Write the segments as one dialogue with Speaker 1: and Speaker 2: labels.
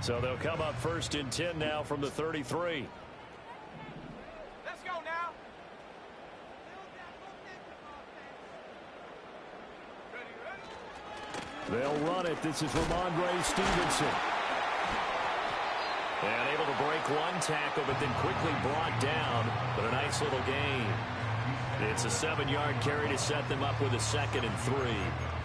Speaker 1: So they'll come up first and 10 now from the 33.
Speaker 2: Let's go now.
Speaker 1: They'll run it. This is Ramondre Stevenson. And able to break one tackle, but then quickly brought down. But a nice little gain. It's a 7-yard carry to set them up with a 2nd and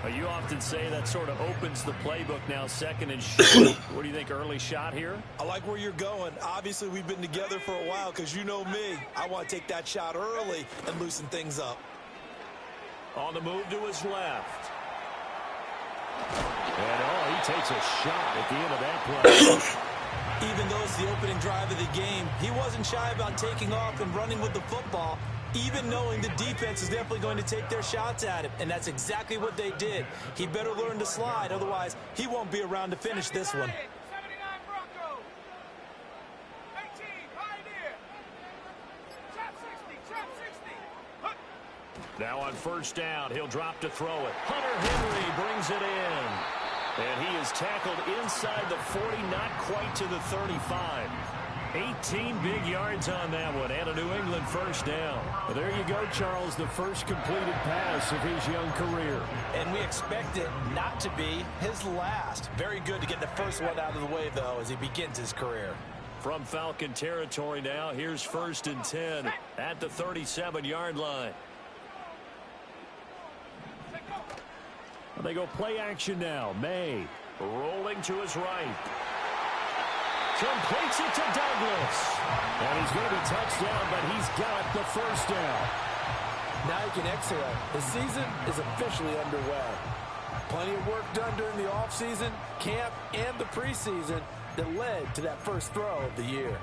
Speaker 1: 3. You often say that sort of opens the playbook now, 2nd and short. What do you think, early shot here?
Speaker 3: I like where you're going. Obviously, we've been together for a while because you know me. I want to take that shot early and loosen things up.
Speaker 1: On the move to his left. And, he takes a shot at the end of that play.
Speaker 3: Even though it's the opening drive of the game, he wasn't shy about taking off and running with the football, even knowing the defense is definitely going to take their shots at him. And that's exactly what they did. He better learn to slide, otherwise he won't be around to finish this one.
Speaker 2: 79 Broncos. 18, Pioneer. Trap 60.
Speaker 1: Now on first down, he'll drop to throw it. Hunter Henry brings it in. And he is tackled inside the 40, not quite to the 35. 18 big yards on that one, and a New England first down. Well, there you go, Charles, the first completed pass of his young career.
Speaker 3: And we expect it not to be his last. Very good to get the first one out of the way, though, as he begins his career.
Speaker 1: From Falcon territory now, here's 1st and 10 at the 37-yard line. They go play action now. May rolling to his right. Completes it to Douglas. And he's going to be touchdown, but he's got the first down.
Speaker 4: Now he can exhale. The season is officially underway. Plenty of work done during the offseason, camp, and the preseason that led to that first throw of the year.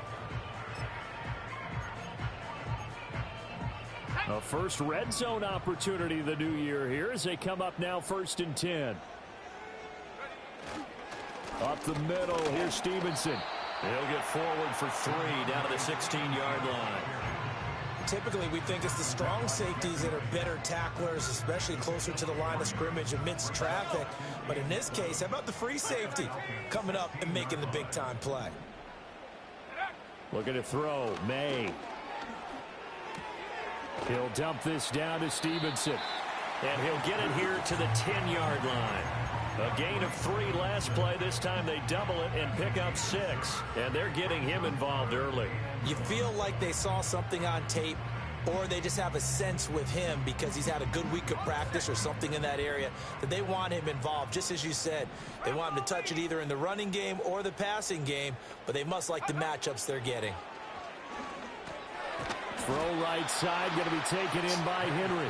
Speaker 1: A first red zone opportunity the new year here as they come up now 1st and 10. Up the middle, here's Stevenson. He'll get forward for 3 down to the 16-yard line.
Speaker 3: Typically, we think it's the strong safeties that are better tacklers, especially closer to the line of scrimmage amidst traffic. But in this case, how about the free safety coming up and making the big-time play?
Speaker 1: Looking to throw, May. He'll dump this down to Stevenson. And he'll get it here to the 10-yard line. A gain of 3 last play. This time they double it and pick up 6. And they're getting him involved early.
Speaker 3: You feel like they saw something on tape, or they just have a sense with him because he's had a good week of practice or something in that area that they want him involved. Just as you said, they want him to touch it either in the running game or the passing game, but they must like the matchups they're getting.
Speaker 1: Throw right side, going to be taken in by Henry.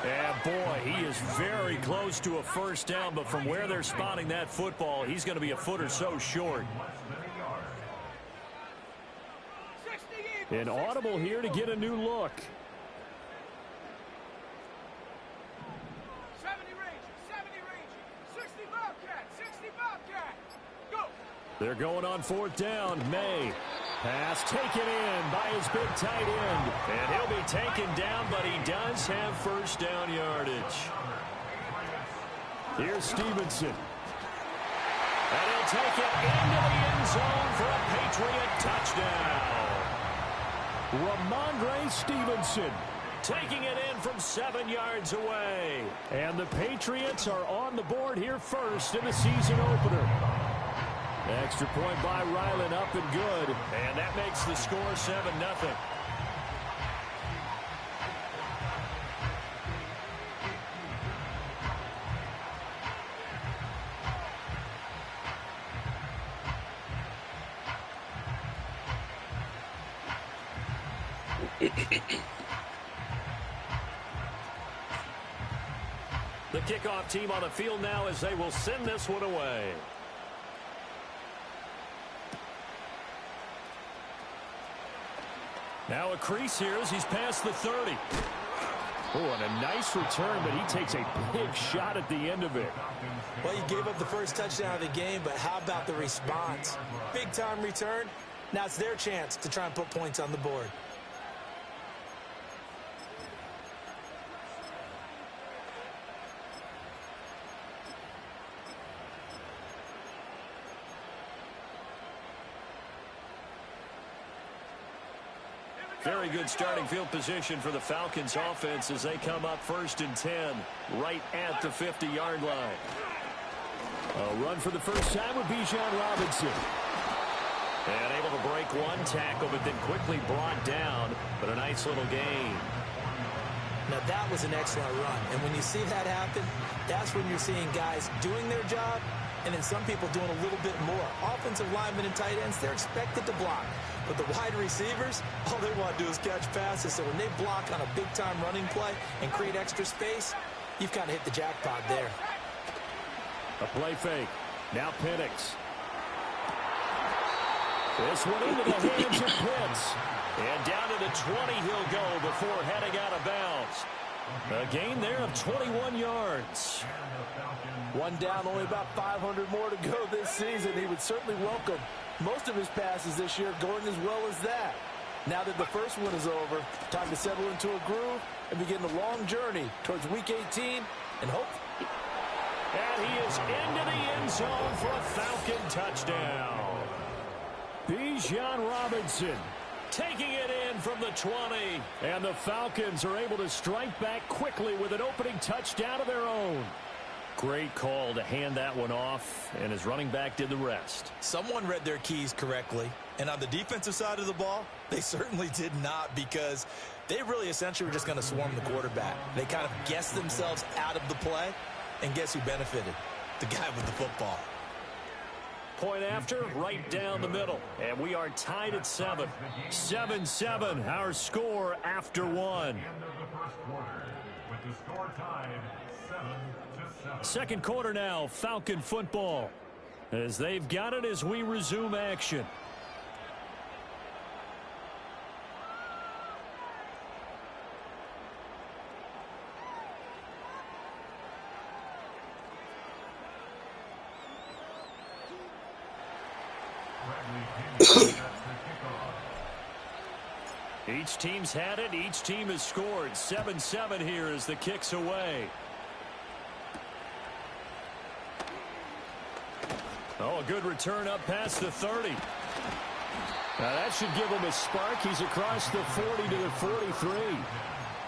Speaker 1: And boy, he is very close to a first down, but from where they're spotting that football, he's going to be a foot or so short. An audible here to get a new look.
Speaker 2: 70 Ranger, 60 Bobcat, 60 Bobcat. Go.
Speaker 1: They're going on 4th down. May. Pass taken in by his big tight end. And he'll be taken down, but he does have first down yardage. Here's Stevenson. And he'll take it into the end zone for a Patriot touchdown. Ramondre Stevenson taking it in from 7 yards away. And the Patriots are on the board here first in the season opener. Extra point by Ryland, up and good. And that makes the score 7-0. The kickoff team on the field now as they will send this one away. Now a crease here as he's past the 30. Oh, and a nice return, but he takes a big shot at the end of it.
Speaker 3: Well, you gave up the first touchdown of the game, but how about the response? Big-time return. Now it's their chance to try and put points on the board.
Speaker 1: Very good starting field position for the Falcons offense as they come up 1st and 10 right at the 50-yard line.
Speaker 5: A run for the first time with Bijan Robinson.
Speaker 1: And able to break one tackle, but then quickly brought down. But a nice little gain.
Speaker 3: Now, that was an excellent run. And when you see that happen, that's when you're seeing guys doing their job and then some people doing a little bit more. Offensive linemen and tight ends, they're expected to block. But the wide receivers, all they want to do is catch passes. So when they block on a big-time running play and create extra space, you've kind of hit the jackpot there.
Speaker 5: A play fake. Now Penix. This one into the hands of Pitts.
Speaker 1: And down to the 20 he'll go before heading out of bounds. A gain there of 21 yards.
Speaker 4: One down, only about 500 more to go this season. He would certainly welcome most of his passes this year going as well as that. Now that the first one is over, time to settle into a groove and begin the long journey towards Week 18 and hope.
Speaker 1: And he is into the end zone for a Falcon touchdown.
Speaker 5: Bijan Robinson
Speaker 1: taking it in from the 20.
Speaker 5: And the Falcons are able to strike back quickly with an opening touchdown of their own.
Speaker 1: Great call to hand that one off, and his running back did the rest.
Speaker 3: Someone read their keys correctly, and on the defensive side of the ball, they certainly did not, because they really essentially were just going to swarm the quarterback. They kind of guessed themselves out of the play, and guess who benefited? The guy with the football.
Speaker 1: Point after, right down the middle. And we are tied at 7. 7-7, our score after one. Second quarter now, Falcon football. As they've got it as we resume action. Each team's had it. Each team has scored. 7-7 here as the kick's away. Oh, a good return up past the 30. Now that should give him a spark. He's across the 40 to the 43.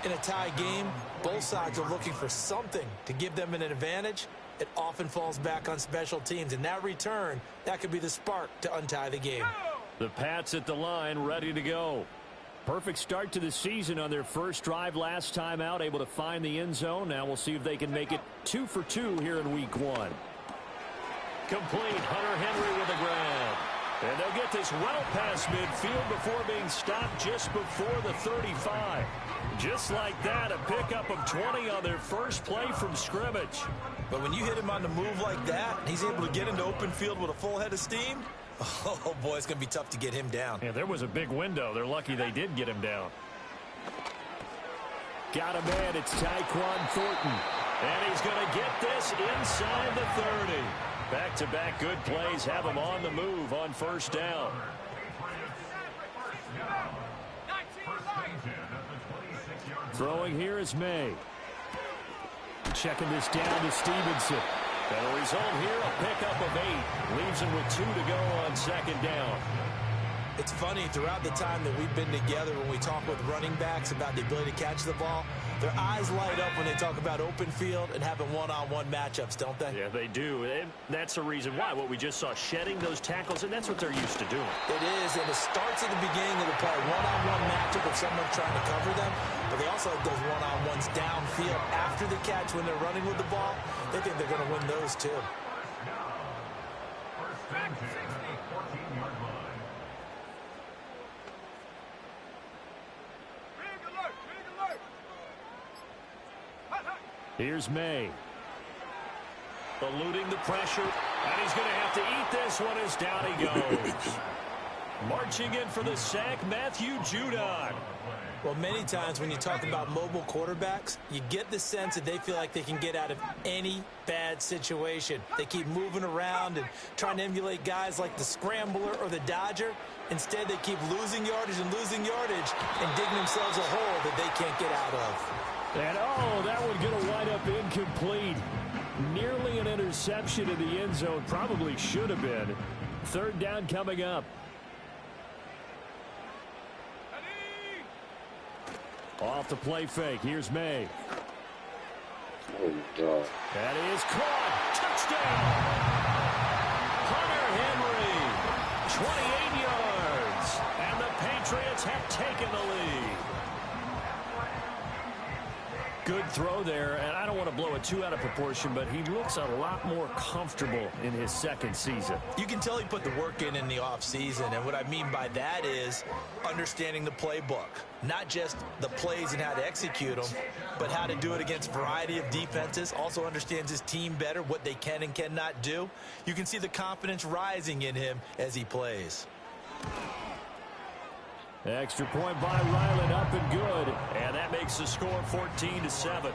Speaker 3: In a tie game, both sides are looking for something to give them an advantage. It often falls back on special teams. And that return, that could be the spark to untie the game.
Speaker 1: The Pats at the line, ready to go.
Speaker 5: Perfect start to the season on their first drive last time out, able to find the end zone. Now we'll see if they can make it 2 for 2 here in week 1.
Speaker 1: Complete. Hunter Henry with the grab. And they'll get this well past midfield before being stopped just before the 35. Just like that, a pickup of 20 on their first play from scrimmage.
Speaker 3: But when you hit him on the move like that, he's able to get into open field with a full head of steam. Oh, boy, it's going to be tough to get him down.
Speaker 1: Yeah, there was a big window. They're lucky they did get him down.
Speaker 5: Got a man. It's Tyquan Thornton.
Speaker 1: And he's going to get this inside the 30. Back-to-back good plays have him on the move on first down.
Speaker 5: Throwing here is May. Checking this down to Stevenson.
Speaker 1: And the result here, a pickup of 8. Leaves him with 2 to go on second down.
Speaker 3: It's funny, throughout the time that we've been together, when we talk with running backs about the ability to catch the ball, their eyes light up when they talk about open field and having one-on-one matchups, don't they?
Speaker 1: Yeah, they do. And that's the reason why. What we just saw, shedding those tackles, and that's what they're used to doing.
Speaker 3: It is, and it starts at the beginning of the play. One-on-one matchup with someone trying to cover them, but they also have those one-on-ones downfield after the catch when they're running with the ball. They think they're going to win those, too.
Speaker 5: Here's May.
Speaker 1: Eluding the pressure, and he's going to have to eat this one as down he goes. Marching in for the sack, Matthew Judon.
Speaker 3: Well, many times when you talk about mobile quarterbacks, you get the sense that they feel like they can get out of any bad situation. They keep moving around and trying to emulate guys like the Scrambler or the Dodger. Instead, they keep losing yardage and digging themselves a hole that they can't get out of.
Speaker 5: And, oh, that one going to wind up incomplete. Nearly an interception in the end zone. Probably should have been. Third down coming up. Off the play fake. Here's May.
Speaker 6: Oh, God.
Speaker 5: That is caught. Touchdown. Hunter Henry. 28 yards. And the Patriots have taken the lead. Good throw there, and I don't want to blow it too out of proportion, but he looks a lot more comfortable in his second season.
Speaker 3: You can tell he put the work in the offseason, and what I mean by that is understanding the playbook. Not just the plays and how to execute them, but how to do it against a variety of defenses. Also understands his team better, what they can and cannot do. You can see the confidence rising in him as he plays.
Speaker 5: Extra point by Ryland, up and good. And that makes the score 14-7.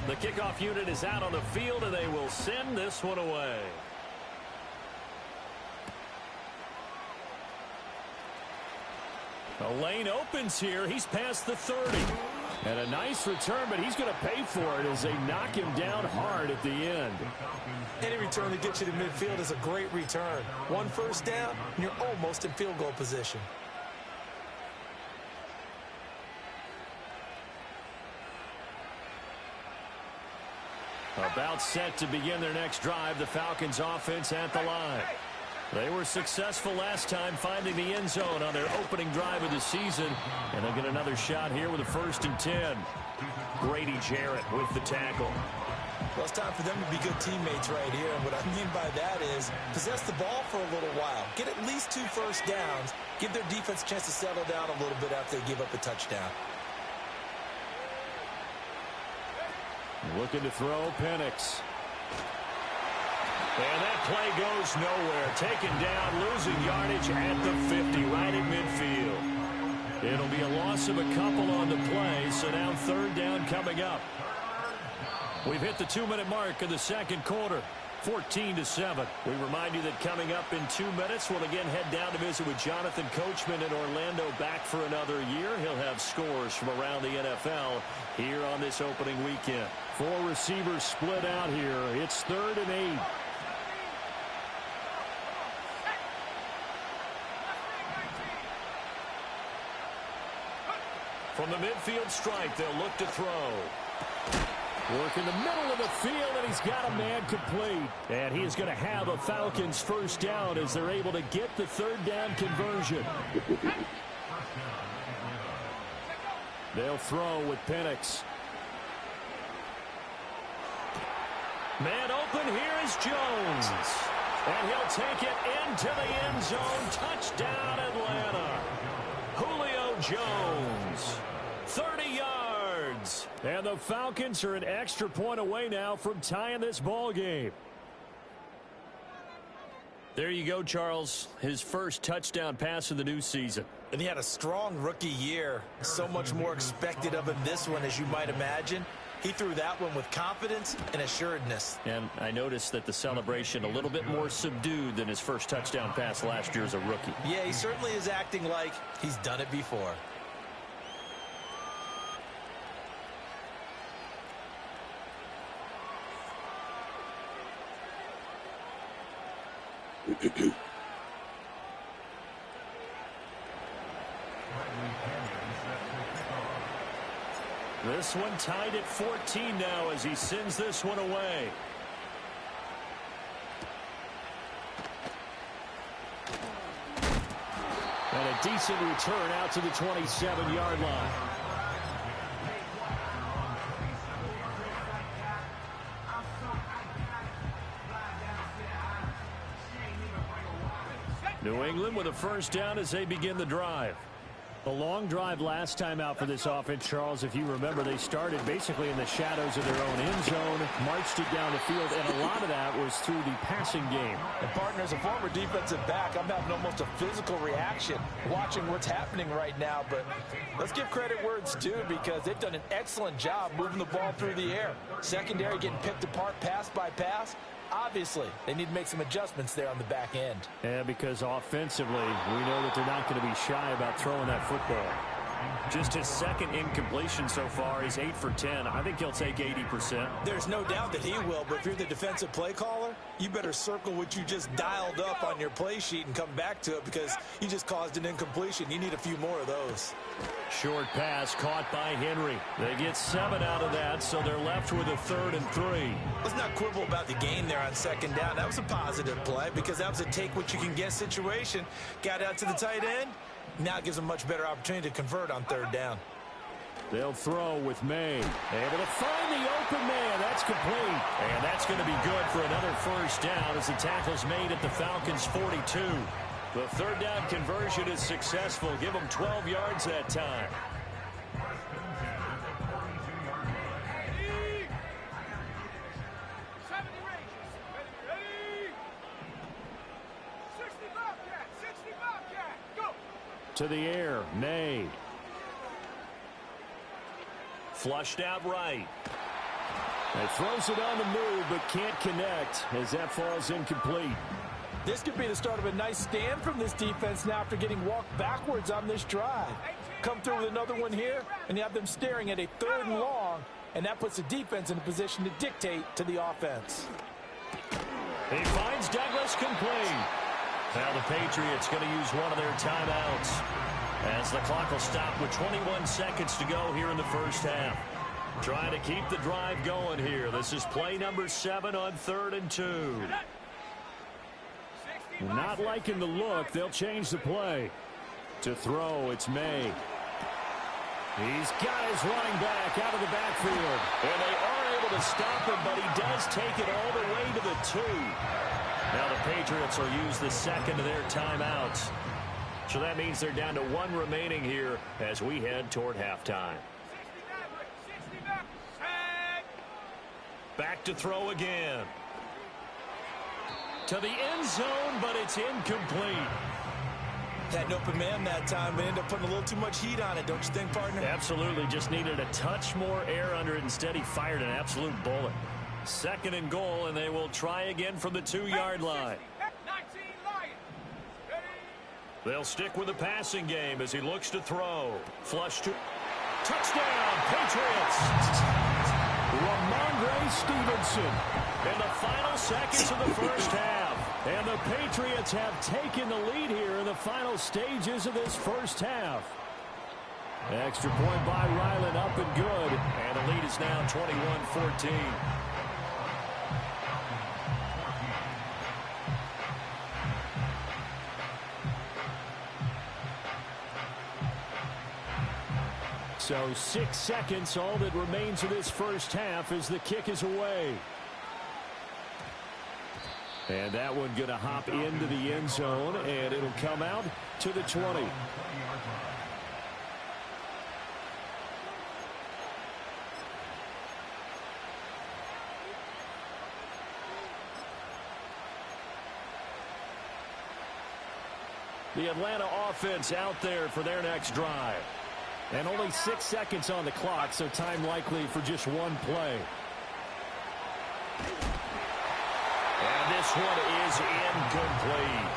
Speaker 5: The kickoff unit is out on the field, and they will send this one away. The lane opens here. He's past the 30. And a nice return, but he's going to pay for it as they knock him down hard at the end.
Speaker 3: Any return that gets you to midfield is a great return. One first down, and you're almost in field goal position.
Speaker 5: About set to begin their next drive, the Falcons offense at the line. They were successful last time finding the end zone on their opening drive of the season, and they'll get another shot here with a 1st and 10. Grady Jarrett with the tackle.
Speaker 3: Well, it's time for them to be good teammates right here, and what I mean by that is possess the ball for a little while. Get at least 2 first downs. Give their defense a chance to settle down a little bit after they give up a touchdown.
Speaker 5: Looking to throw, Penix. And that play goes nowhere. Taken down, losing yardage at the 50, right at midfield. It'll be a loss of a couple on the play, so now 3rd down coming up. We've hit the 2-minute mark of the second quarter. 14-7. We remind you that coming up in 2 minutes, we'll again head down to visit with Jonathan Coachman in Orlando, back for another year. He'll have scores from around the NFL here on this opening weekend. 4 receivers split out here. It's 3rd and 8. From the midfield strike, they'll look to throw. Work in the middle of the field, and he's got a man complete. And he is going to have a Falcons 1st down as they're able to get the 3rd down conversion. They'll throw with Penix. Man open, here is Jones. And he'll take it into the end zone. Touchdown, Atlanta. Julio Jones. 30 yards. And the Falcons are an extra point away now from tying this ball game. There you go, Charles. His first touchdown pass of the new season.
Speaker 3: And he had a strong rookie year. So much more expected of him this one, as you might imagine. He threw that one with confidence and assuredness.
Speaker 5: And I noticed that the celebration a little bit more subdued than his first touchdown pass last year as a rookie.
Speaker 3: Yeah, he certainly is acting like he's done it before.
Speaker 5: This one tied at 14 now as he sends this one away. And a decent return out to the 27-yard line. New England with a 1st down as they begin the drive. A long drive last time out for this offense, Charles. If you remember, they started basically in the shadows of their own end zone, marched it down the field, and a lot of that was through the passing game.
Speaker 4: And partner, as a former defensive back, I'm having almost a physical reaction watching what's happening right now. But let's give credit where it's due, because they've done an excellent job moving the ball through the air. Secondary getting picked apart pass by pass. Obviously, they need to make some adjustments there on the back end.
Speaker 5: Yeah, because offensively, we know that they're not going to be shy about throwing that football. Just his second incompletion so far. He's 8 for 10. I think he'll take 80%.
Speaker 3: There's no doubt that he will, but if you're the defensive play caller, you better circle what you just dialed up on your play sheet and come back to it, because you just caused an incompletion. You need a few more of those.
Speaker 5: Short pass caught by Henry. They get 7 out of that, so they're left with a 3rd and 3.
Speaker 3: Let's not quibble about the gain there on 2nd down. That was a positive play, because that was a take-what-you-can-get situation. Got out to the tight end. Now it gives them a much better opportunity to convert on 3rd down.
Speaker 5: They'll throw with May. Able to find the open man. That's complete. And that's going to be good for another 1st down as the tackle's made at the Falcons' 42. The 3rd down conversion is successful. Give them 12 yards that time.
Speaker 2: Ready? 70 ranges. Ready? 60 Bobcat. 60 Bobcat. Go.
Speaker 5: To the air. May. Flushed out right. He throws it on the move, but can't connect as that falls incomplete.
Speaker 4: This could be the start of a nice stand from this defense now after getting walked backwards on this drive. Come through with another one here, and you have them staring at a 3rd and long, and that puts the defense in a position to dictate to the offense.
Speaker 5: He finds Douglas complete. Now the Patriots going to use one of their timeouts as the clock will stop with 21 seconds to go here in the 1st half. Trying to keep the drive going here. This is play number 7 on 3rd and 2. Not liking the look. They'll change the play. To throw, it's May. He's got his running back out of the backfield. And they are able to stop him, but he does take it all the way to the 2. Now the Patriots will use the 2nd of their timeouts. So that means they're down to 1 remaining here as we head toward halftime.
Speaker 2: 60 back. Set.
Speaker 5: Back to throw again. To the end zone, but it's incomplete.
Speaker 3: Had an open man that time, but ended up putting a little too much heat on it, don't you think, partner?
Speaker 5: Absolutely. Just needed a touch more air under it. Instead, he fired an absolute bullet. 2nd and goal, and they will try again from the 2-yard line.
Speaker 2: 19 Lions. Ready?
Speaker 5: They'll stick with the passing game as he looks to throw. Flush to... Touchdown, Patriots! Ramondre Stevenson in the final seconds of the 1st half. And the Patriots have taken the lead here in the final stages of this 1st half. Extra point by Ryland, up and good. And the lead is now 21-14. So 6 seconds, all that remains of this 1st half as the kick is away. And that one going to hop into the end zone, and it'll come out to the 20. The Atlanta offense out there for their next drive. And only 6 seconds on the clock, so time likely for just one play. And this one is incomplete.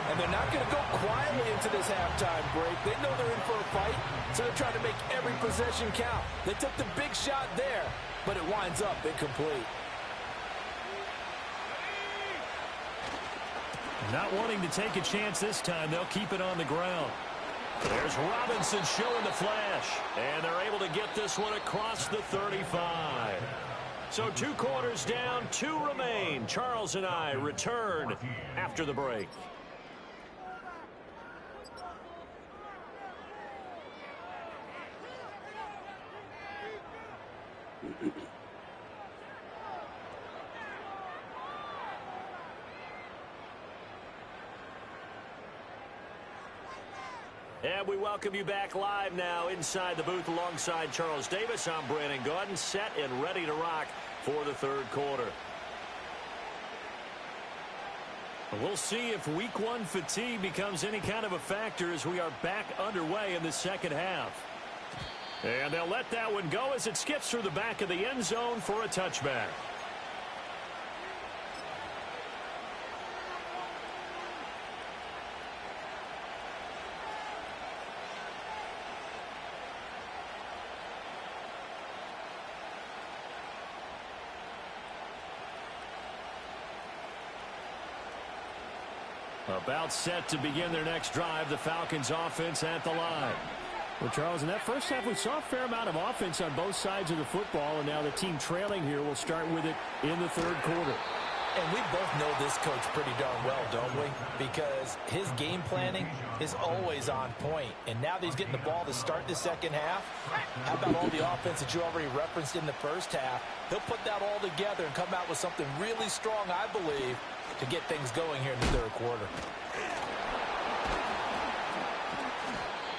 Speaker 4: And they're not going to go quietly into this halftime break. They know they're in for a fight, so they're trying to make every possession count. They took the big shot there, but it winds up incomplete.
Speaker 5: Not wanting to take a chance this time, they'll keep it on the ground. There's Robinson showing the flash, and they're able to get this one across the 35. So 2 quarters down, 2 remain. Charles and I return after the break.
Speaker 1: And we welcome you back live now inside the booth alongside Charles Davis. I'm Brandon Gaudin, set and ready to rock for the third quarter. We'll see if week one fatigue becomes any kind of a factor as we are back underway in the second half. And they'll let that one go as it skips through the back of the end zone for a touchback. About set to begin their next drive, the Falcons offense at the line.
Speaker 5: Well, Charles, in that first half, we saw a fair amount of offense on both sides of the football, and now the team trailing here will start with it in the third quarter.
Speaker 3: And we both know this coach pretty darn well, don't we? Because his game planning is always on point. And now that he's getting the ball to start the second half, how about all the offense that you already referenced in the first half? He'll put that all together and come out with something really strong, I believe, to get things going here in the third quarter.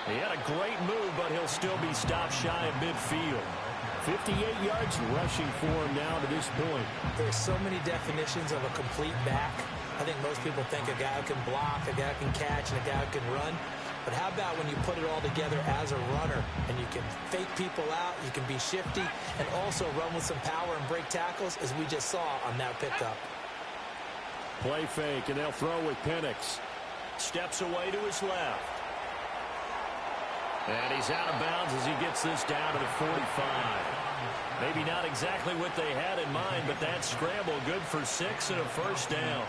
Speaker 1: He had a great move, but he'll still be stopped shy of midfield.
Speaker 5: 58 yards rushing for him now to this point.
Speaker 3: There's so many definitions of a complete back. I think most people think a guy who can block, a guy who can catch, and a guy who can run. But how about when you put it all together as a runner and you can fake people out, you can be shifty, and also run with some power and break tackles, as we just saw on that pickup.
Speaker 5: Play fake, and they'll throw with Penix.
Speaker 1: Steps away to his left. And he's out of bounds as he gets this down to the 45. Maybe not exactly what they had in mind, but that scramble good for 6 and a first down.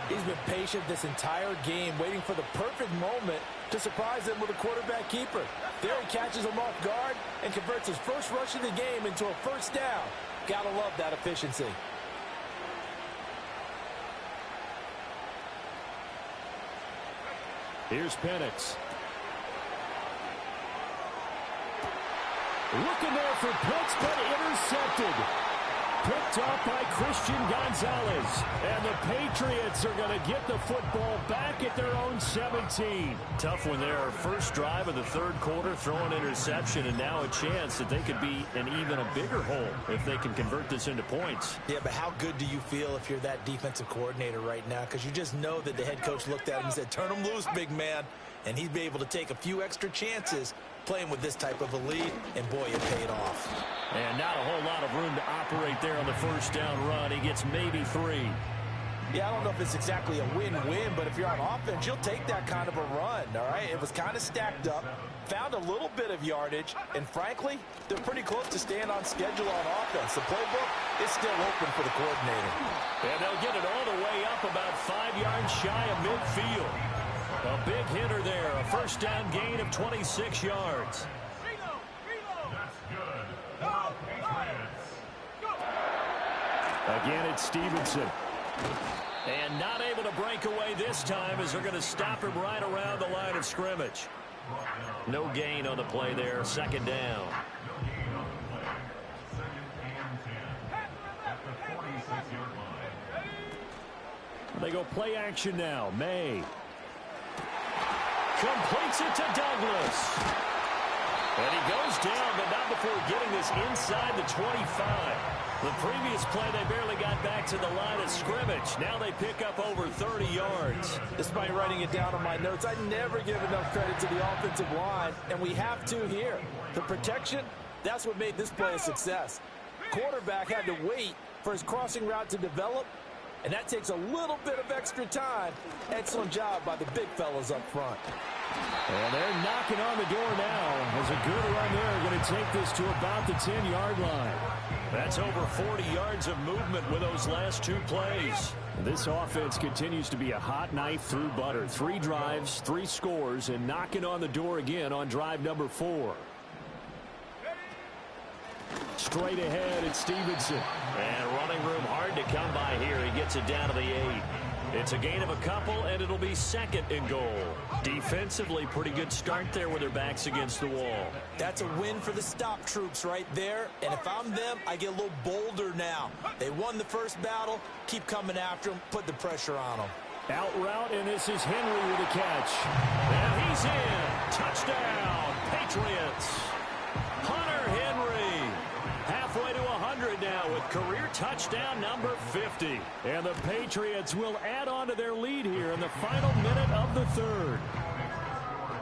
Speaker 4: He's been patient this entire game, waiting for the perfect moment to surprise them with a quarterback keeper. There he catches him off guard and converts his first rush of the game into a first down. Gotta love that efficiency.
Speaker 5: Here's Penix. Looking there for Pitts, but intercepted. Picked off by Christian Gonzalez. And the Patriots are going to get the football back at their own 17.
Speaker 1: Tough one there. First drive of the third quarter, throwing interception, and now a chance that they could be in even a bigger hole if they can convert this into points.
Speaker 3: Yeah, but how good do you feel if you're that defensive coordinator right now? Because you just know that the head coach looked at him and said, turn him loose, big man. And he'd be able to take a few extra chances playing with this type of a lead, and boy, it paid off.
Speaker 1: And not a whole lot of room to operate there on the first down run. He gets maybe 3.
Speaker 3: Yeah, I don't know if it's exactly a win-win, but if you're on offense, you'll take that kind of a run, all right? It was kind of stacked up, found a little bit of yardage, and frankly, they're pretty close to staying on schedule on offense. The playbook is still open for the coordinator.
Speaker 1: And they'll get it all the way up about 5 yards shy of midfield. A big hitter there, a first down gain of 26 yards.
Speaker 5: Again, it's Stevenson.
Speaker 1: And not able to break away this time as they're going to stop him right around the line of scrimmage. No gain on the play there, second down.
Speaker 5: They go play action now. May.
Speaker 1: Completes it to Douglas. And he goes down, but not before getting this inside the 25. The previous play, they barely got back to the line of scrimmage. Now they pick up over 30 yards.
Speaker 4: Despite writing it down on my notes, I never give enough credit to the offensive line, and we have to here. The protection, that's what made this play a success. Quarterback had to wait for his crossing route to develop, and that takes a little bit of extra time. Excellent job by the big fellas up front.
Speaker 5: And they're knocking on the door now as a good run there going to take this to about the 10-yard line.
Speaker 1: That's over 40 yards of movement with those last 2 plays.
Speaker 5: This offense continues to be a hot knife through butter. 3 drives, 3 scores, and knocking on the door again on drive number 4. Straight ahead, it's Stevenson.
Speaker 1: And running room hard to come by here. He gets it down to the 8. It's a gain of a couple, and it'll be second and goal. Defensively, pretty good start there with their backs against the wall.
Speaker 3: That's a win for the stop troops right there. And if I'm them, I get a little bolder now. They won the first battle. Keep coming after them. Put the pressure on them.
Speaker 5: Out route, and this is Henry with a catch.
Speaker 1: And He's in. Touchdown, Patriots. Hunter Henry halfway to 100 now with career touchdown number 50. And the Patriots will add on to their lead here in the final minute of the third.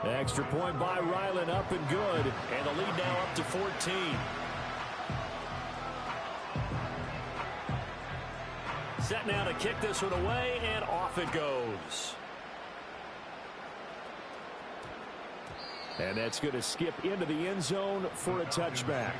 Speaker 1: Extra point by Ryland, up and good. And the lead now up to 14. Set now to kick this one away, and off it goes. And that's going to skip into the end zone for a touchback.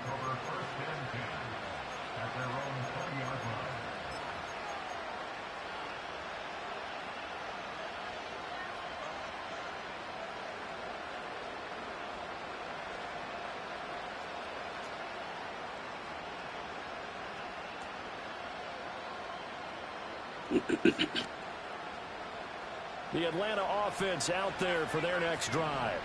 Speaker 1: The Atlanta offense out there for their next drive.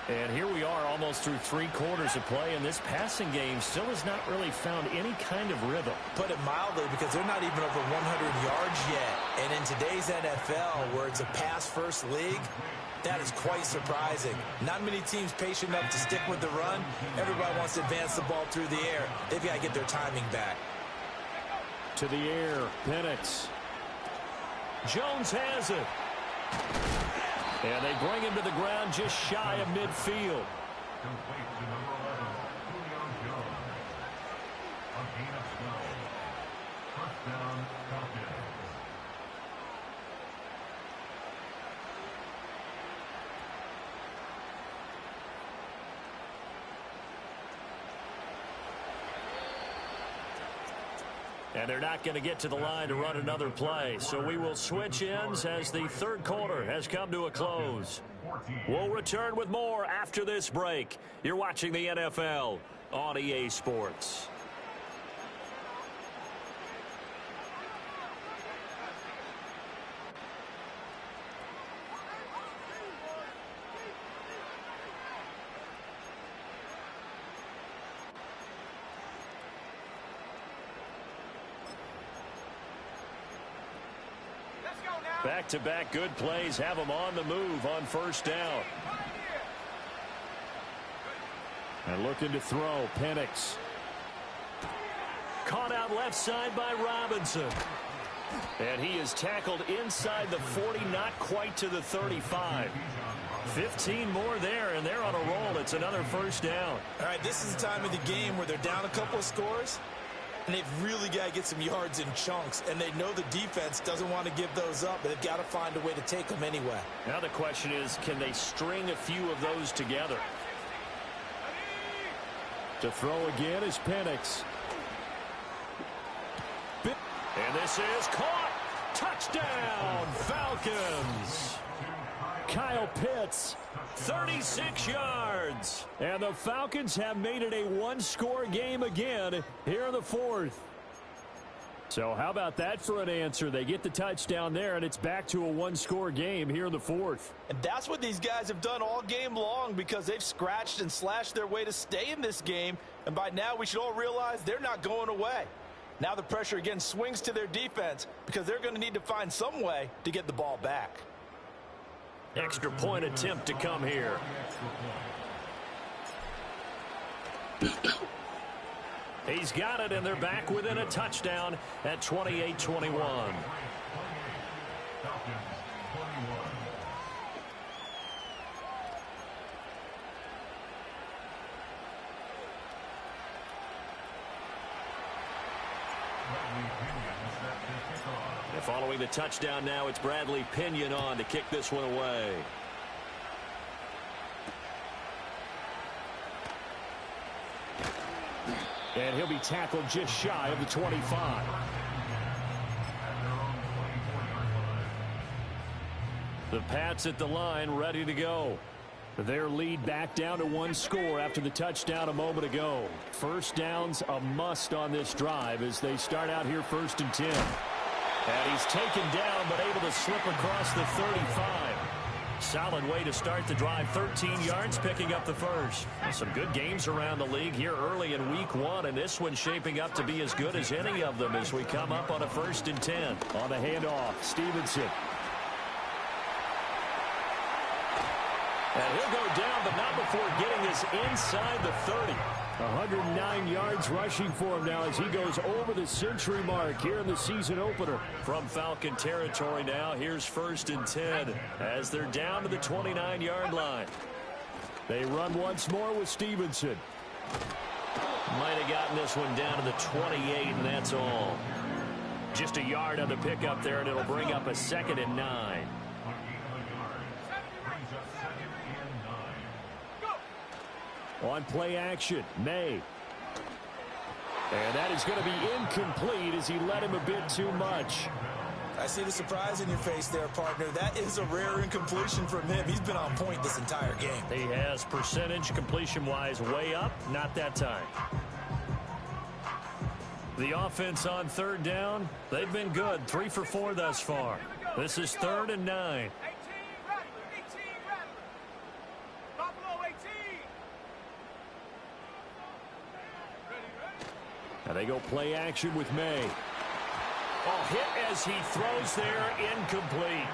Speaker 1: And here we are almost through 3 quarters of play, and this passing game still has not really found any kind of rhythm.
Speaker 3: Put it mildly, because they're not even over 100 yards yet. And in today's NFL, where it's a pass-first league, that is quite surprising. Not many teams patient enough to stick with the run. Everybody wants to advance the ball through the air. They've got to get their timing back.
Speaker 1: To the air, Penix. Jones has it. And they bring him to the ground just shy of midfield. And they're not going to get to the line to run another play. So we will switch ends as the third quarter has come to a close. We'll return with more after this break. You're watching the NFL on EA Sports. Back-to-back good plays have them on the move on first down. And looking to throw, Penix. Caught out left side by Robinson. And he is tackled inside the 40, not quite to the 35. 15 more there, and they're on a roll. It's another first down.
Speaker 3: All right, this is the time of the game where they're down a couple of scores, and they've really got to get some yards in chunks, and they know the defense doesn't want to give those up, but they've got to find a way to take them anyway.
Speaker 1: Now the question is, can they string a few of those together? To throw again is Penix. And this is caught. Touchdown, Falcons. Kyle Pitts, 36 yards. And the Falcons have made it a one-score game again here in the fourth. So how about that for an answer? They get the touchdown there, and it's back to a one-score game here in the fourth.
Speaker 4: And that's what these guys have done all game long, because they've scratched and slashed their way to stay in this game. And by now we should all realize they're not going away. Now the pressure again swings to their defense, because they're going to need to find some way to get the ball back.
Speaker 1: Extra point attempt to come here. He's got it, and they're back within a touchdown at 28-21. And following the touchdown now, it's Bradley Pinion on to kick this one away. And he'll be tackled just shy of the 25. The Pats at the line ready to go. Their lead back down to one score after the touchdown a moment ago. First down's a must on this drive as they start out here 1st and 10. And he's taken down but able to slip across the 35. Solid way to start the drive. 13 yards, picking up the first. Some good games around the league here early in week 1, and this one's shaping up to be as good as any of them as we come up on a 1st and 10. On the handoff, Stevenson. And he'll go down, but not before getting us inside the 30.
Speaker 5: 109 yards rushing for him now as he goes over the century mark here in the season opener.
Speaker 1: From Falcon territory now, here's 1st and 10 as they're down to the 29-yard line.
Speaker 5: They run once more with Stevenson.
Speaker 1: Might have gotten this one down to the 28, and that's all. Just a yard on the pickup there, and it'll bring up a 2nd and 9.
Speaker 5: On play action, May. And that is going to be incomplete as he led him a bit too much.
Speaker 3: I see the surprise in your face there, partner. That is a rare incompletion from him. He's been on point this entire game.
Speaker 1: He has percentage completion-wise way up, not that time. The offense on 3rd down, they've been good. 3 for 4 thus far. This is 3rd and 9.
Speaker 5: And they go play action with May.
Speaker 1: Oh, hit as he throws there, incomplete.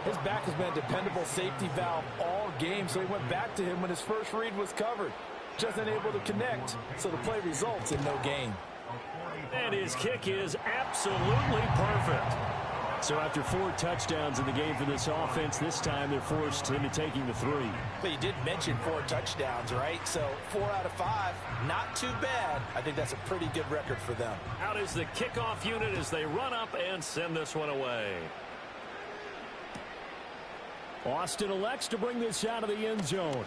Speaker 4: His back has been a dependable safety valve all game, so he went back to him when his first read was covered. Just unable to connect, so the play results in no gain.
Speaker 1: And his kick is absolutely perfect.
Speaker 5: So after 4 touchdowns in the game for this offense, this time they're forced into taking the 3.
Speaker 3: But you did mention 4 touchdowns, right? So 4 out of 5, not too bad. I think that's a pretty good record for them.
Speaker 1: Out is the kickoff unit as they run up and send this one away.
Speaker 5: Austin elects to bring this out of the end zone.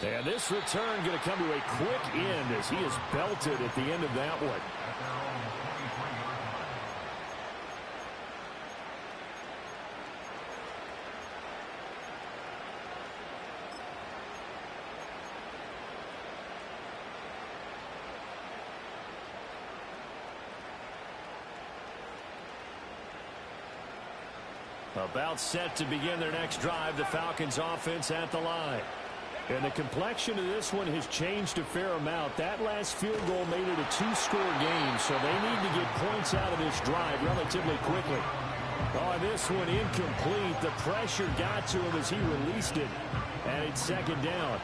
Speaker 5: And this return going to come to a quick end as he is belted at the end of that one.
Speaker 1: About set to begin their next drive, the Falcons offense at the line.
Speaker 5: And the complexion of this one has changed a fair amount. That last field goal made it a 2-score game, so they need to get points out of this drive relatively quickly. Oh, this one incomplete. The pressure got to him as he released it, and it's 2nd down.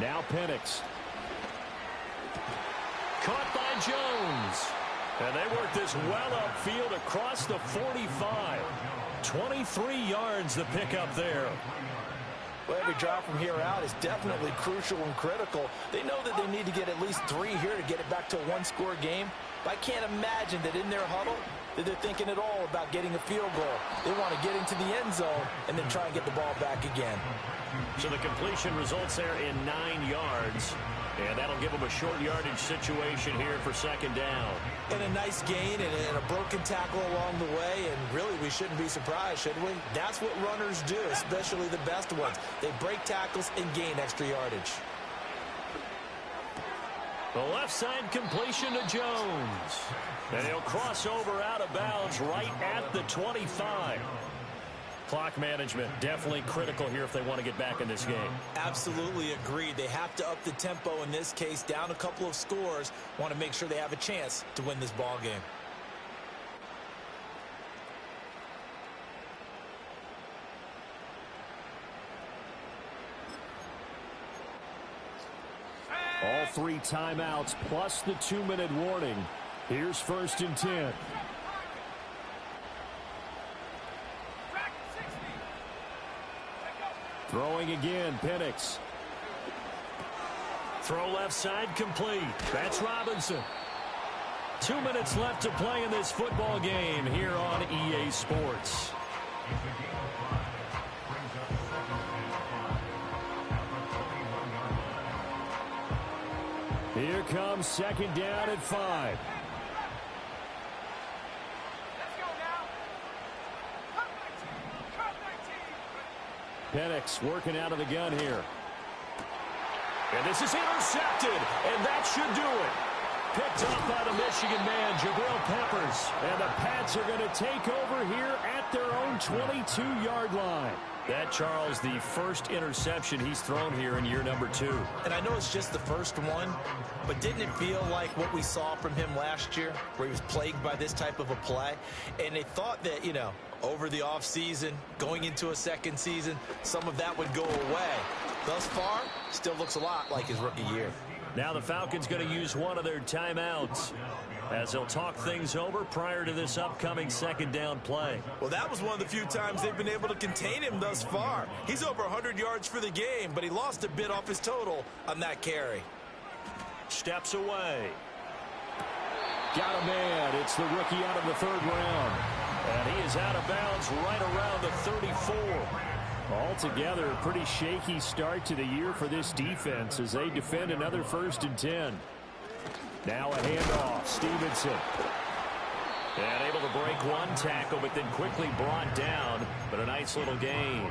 Speaker 5: Now Penix.
Speaker 1: Caught by Jones. And they work this well upfield across the 45. 23 yards the pickup there.
Speaker 3: Well, every drive from here out is definitely crucial and critical. They know that they need to get at least 3 here to get it back to a 1-score game. But I can't imagine that in their huddle that they're thinking at all about getting a field goal. They want to get into the end zone and then try and get the ball back again.
Speaker 1: So the completion results there in 9 yards. And that'll give them a short yardage situation here for 2nd down.
Speaker 3: And a nice gain and a broken tackle along the way. And really, we shouldn't be surprised, should we? That's what runners do, especially the best ones. They break tackles and gain extra yardage.
Speaker 1: The left side completion to Jones. And he'll cross over out of bounds right at the 25. Clock management definitely critical here if they want to get back in this game.
Speaker 3: Absolutely agreed. They have to up the tempo in this case, down a couple of scores. Want to make sure they have a chance to win this ball game.
Speaker 5: All 3 timeouts plus the 2-minute warning. Here's 1st and 10. Throwing again, Penix.
Speaker 1: Throw left side complete. That's Robinson. 2 minutes left to play in this football game here on EA Sports.
Speaker 5: Here comes 2nd down at 5. Penix working out of the gun here.
Speaker 1: And this is intercepted, and that should do it. Picked up by the Michigan man, Jabril Peppers.
Speaker 5: And the Pats are going to take over here at their own 22-yard line. That, Charles, the first interception he's thrown here in year number 2.
Speaker 3: And I know it's just the first one, but didn't it feel like what we saw from him last year, where he was plagued by this type of a play? And they thought that, you know, over the offseason, going into a second season, some of that would go away. Thus far, still looks a lot like his rookie year.
Speaker 5: Now the Falcons going to use one of their timeouts as they'll talk things over prior to this upcoming second down play.
Speaker 3: Well, that was one of the few times they've been able to contain him thus far. He's over 100 yards for the game, but he lost a bit off his total on that carry.
Speaker 5: Steps away. Got a man. It's the rookie out of the third round. And he is out of bounds right around the 34. Altogether, a pretty shaky start to the year for this defense as they defend another 1st and 10. Now a handoff. Stevenson. And able to break one tackle, but then quickly brought down. But a nice little gain.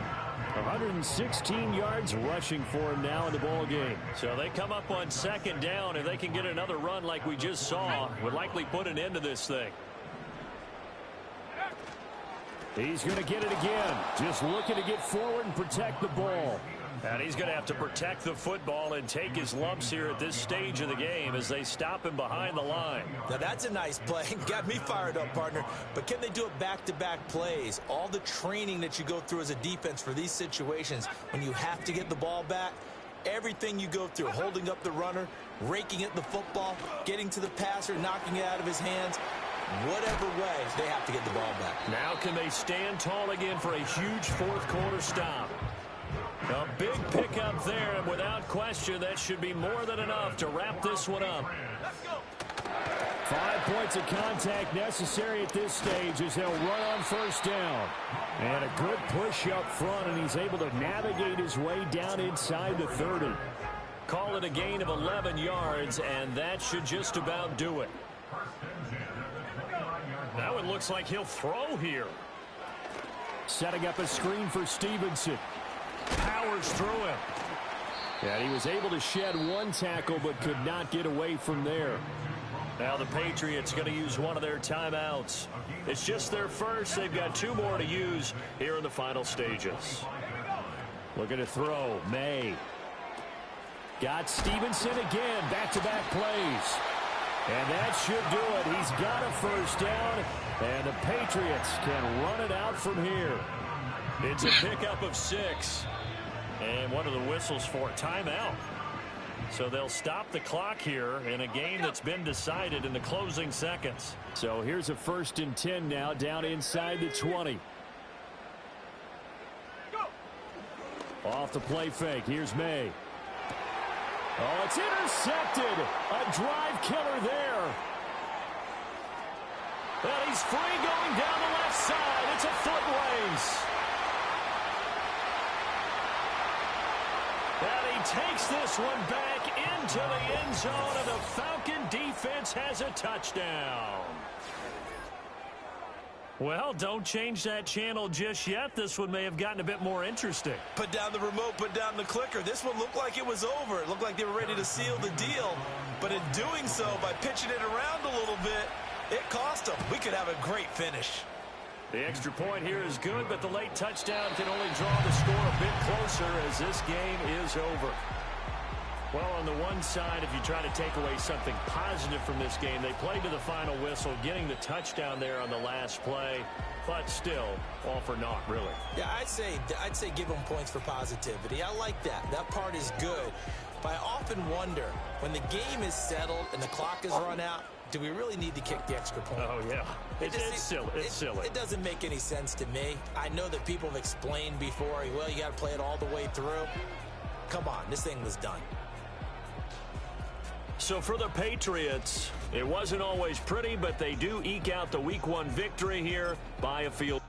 Speaker 5: 116 yards rushing for him now in the ball game. So they come up on second down. If they can get another run like we just saw, would likely put an end to this thing. He's going to get it again. Just looking to get forward and protect the ball. And he's going to have to protect the football and take his lumps here at this stage of the game as they stop him behind the line.
Speaker 3: Now that's a nice play. Got me fired up, partner. But can they do it back-to-back plays? All the training that you go through as a defense for these situations, when you have to get the ball back, everything you go through, holding up the runner, raking at the football, getting to the passer, knocking it out of his hands, whatever way, they have to get the ball back.
Speaker 5: Now can they stand tall again for a huge fourth quarter stop? A big pickup there, and without question, that should be more than enough to wrap this one up. 5 points of contact necessary at this stage as they'll run on first down. And a good push up front, and he's able to navigate his way down inside the 30. Call it a gain of 11 yards, and that should just about do it. Now it looks like he'll throw here. Setting up a screen for Stevenson. Powers through him. And he was able to shed one tackle but could not get away from there. Now the Patriots going to use one of their timeouts. It's just their first. They've got 2 more to use here in the final stages. Looking to throw. May. Got Stevenson again. Back-to-back plays. And that should do it. He's got a first down. And the Patriots can run it out from here. It's a pickup of 6. And one of the whistles for a timeout. So they'll stop the clock here in a game that's been decided in the closing seconds. So here's a 1st and 10 now down inside the 20. Off the play fake. Here's May. Oh, it's intercepted. A drive killer there. And he's free going down the left side. It's a foot race. And he takes this one back into the end zone, and the Falcon defense has a touchdown. Well, don't change that channel just yet. This one may have gotten a bit more interesting.
Speaker 3: Put down the remote, put down the clicker. This one looked like it was over. It looked like they were ready to seal the deal. But in doing so, by pitching it around a little bit, it cost them. We could have a great finish.
Speaker 5: The extra point here is good, but the late touchdown can only draw the score a bit closer as this game is over. Well, on the one side, if you try to take away something positive from this game, they played to the final whistle, getting the touchdown there on the last play, but still, all for naught, really.
Speaker 3: Yeah, I'd say give them points for positivity. I like that. That part is good. But I often wonder, when the game is settled and the clock is run out, do we really need to kick the extra point?
Speaker 5: Oh, yeah. It's silly. It's silly.
Speaker 3: It doesn't make any sense to me. I know that people have explained before, well, you got to play it all the way through. Come on, this thing was done.
Speaker 5: So for the Patriots, it wasn't always pretty, but they do eke out the Week 1 victory here by a field.